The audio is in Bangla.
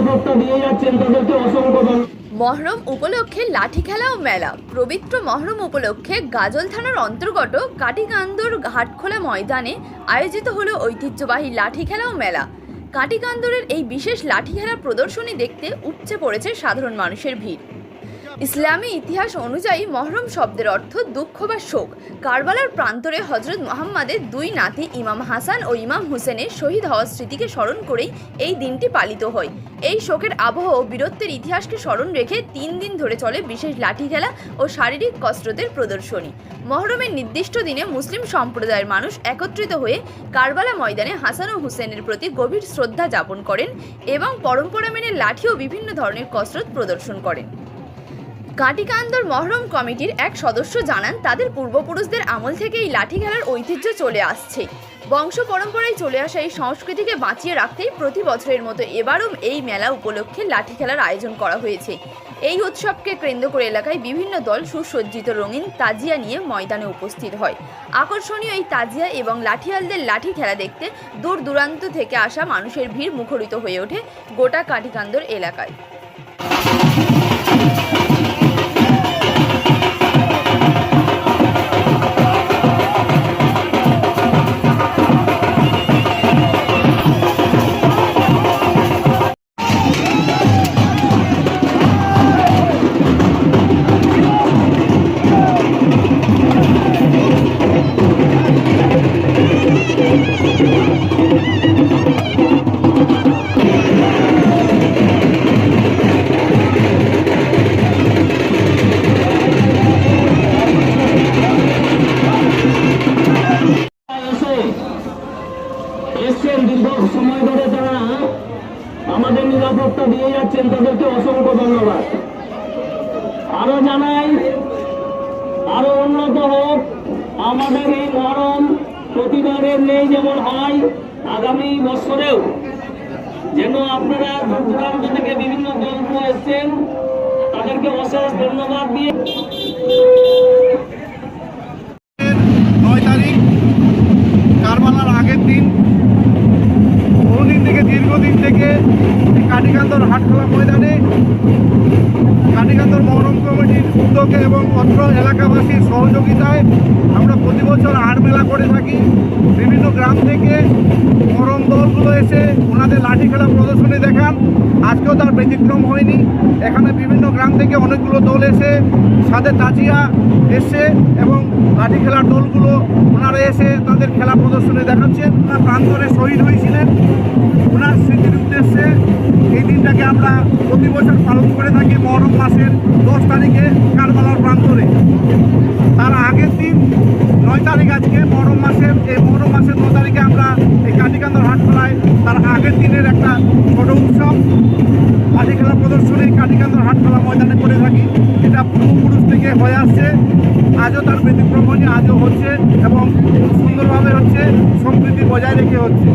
নিরাপত্তা দিয়ে যাচ্ছেন তাদেরকে অসংখ্য ধন্যবাদ। মহরম উপলক্ষে লাঠি খেলা ও মেলা। পবিত্র মহরম উপলক্ষে গাজল থানার অন্তর্গত কাটিকান্দর হাটখোলা ময়দানে আয়োজিত হলো ঐতিহ্যবাহী লাঠি খেলা ও মেলা। কাটিকান্দরের এই বিশেষ লাঠি খেলার প্রদর্শনী দেখতে উপচে পড়েছে সাধারণ মানুষের ভিড়। ইসলামী ইতিহাস অনুযায়ী মহরম শব্দের অর্থ দুঃখ বা শোক। কারবালার প্রান্তরে হজরত মুহাম্মাদের দুই নাতি ইমাম হাসান ও ইমাম হুসেনের শহীদ হওয়ার স্মৃতিকে স্মরণ করেই এই দিনটি পালিত হয়। এই শোকের আবহ ও বীরত্বের ইতিহাসকে স্মরণ রেখে 3 দিন ধরে চলে বিশেষ লাঠি খেলা ও শারীরিক কসরতের প্রদর্শনী। মহরমের নির্দিষ্ট দিনে মুসলিম সম্প্রদায়ের মানুষ একত্রিত হয়ে কারবালা ময়দানে হাসান ও হুসেনের প্রতি গভীর শ্রদ্ধা যাপন করেন এবং পরম্পরা মেনে লাঠি ও বিভিন্ন ধরনের কসরত প্রদর্শন করেন। কাটিকান্দর মহরম কমিটির এক সদস্য জানান, তাদের পূর্বপুরুষদের আমল থেকে এই লাঠি খেলার ঐতিহ্য চলে আসছে। বংশ পরম্পরায় চলে আসা এই সংস্কৃতিকে বাঁচিয়ে রাখতেই প্রতি বছরের মতো এবারও এই মেলা উপলক্ষে লাঠি খেলার আয়োজন করা হয়েছে। এই উৎসবকে কেন্দ্র করে এলাকায় বিভিন্ন দল সুসজ্জিত রঙিন তাজিয়া নিয়ে ময়দানে উপস্থিত হয়। আকর্ষণীয় এই তাজিয়া এবং লাঠিয়ালদের লাঠি খেলা দেখতে দূর দূরান্ত থেকে আসা মানুষের ভিড় মুখরিত হয়ে ওঠে গোটা কাটিকান্দর এলাকায়। দীর্ঘ সময় ধরে তারা আমাদের নিরাপত্তা দিয়ে যাচ্ছেন তাদেরকে অসংখ্য ধন্যবাদ। আরো জানাই, আরো উন্নত হোক আমাদের এই মহরম। প্রতিবারের নেই যেমন হয়, আগামী বছরেও যেন আপনারা দূর দূরান্ত থেকে বিভিন্ন দল এসছেন, তাদেরকে অশেষ ধন্যবাদ দিয়ে 9 তারিখ কারবালার আগের দিন, বহুদিন থেকে দীর্ঘদিন থেকে কাটিকান্দর হাটখোলা ময়দানে কাটিকান্দর মহরম কমিটির উদ্যোগে এবং অত্র এলাকাবাসীর সহযোগিতায় আমরা প্রতি বছর হাট মেলা করে থাকি। বিভিন্ন গ্রাম থেকে মহরম দলগুলো এসে ওনাদের লাঠি খেলা প্রদর্শনী দেখান। আজকেও তার ব্যতিক্রম হয়নি। এখানে বিভিন্ন গ্রাম থেকে অনেকগুলো দল এসে সাথে তাজিয়া এসছে এবং লাঠি খেলার দলগুলো ওনারা এসে তাদের খেলা প্রদর্শনী দেখাচ্ছেন। ওনার প্রান্তরে শহীদ হয়েছিলেন, ওনার স্মৃতির উদ্দেশ্যে এই দিনটাকে আমরা প্রতি বছর পালন করে থাকি মহরম মাসের 10 তারিখে কারবালার প্রান্তরে। তার আগের দিন 9 তারিখ, আজকে মহরম মাসের 9 তারিখে আমরা এই কাটিকান্দর হাটখোলায় তার আগের দিনের একটা ছোট উৎসব লাঠি খেলা প্রদর্শনী কাটিকান্দর হাটখোলা ময়দানে করে থাকি। এটা পূর্বপুরুষ থেকে হয়ে আসছে, আজও তার ব্যতিক্রম হয়নি, আজও হচ্ছে এবং খুব সুন্দরভাবে হচ্ছে, সম্প্রীতি বজায় রেখে হচ্ছে।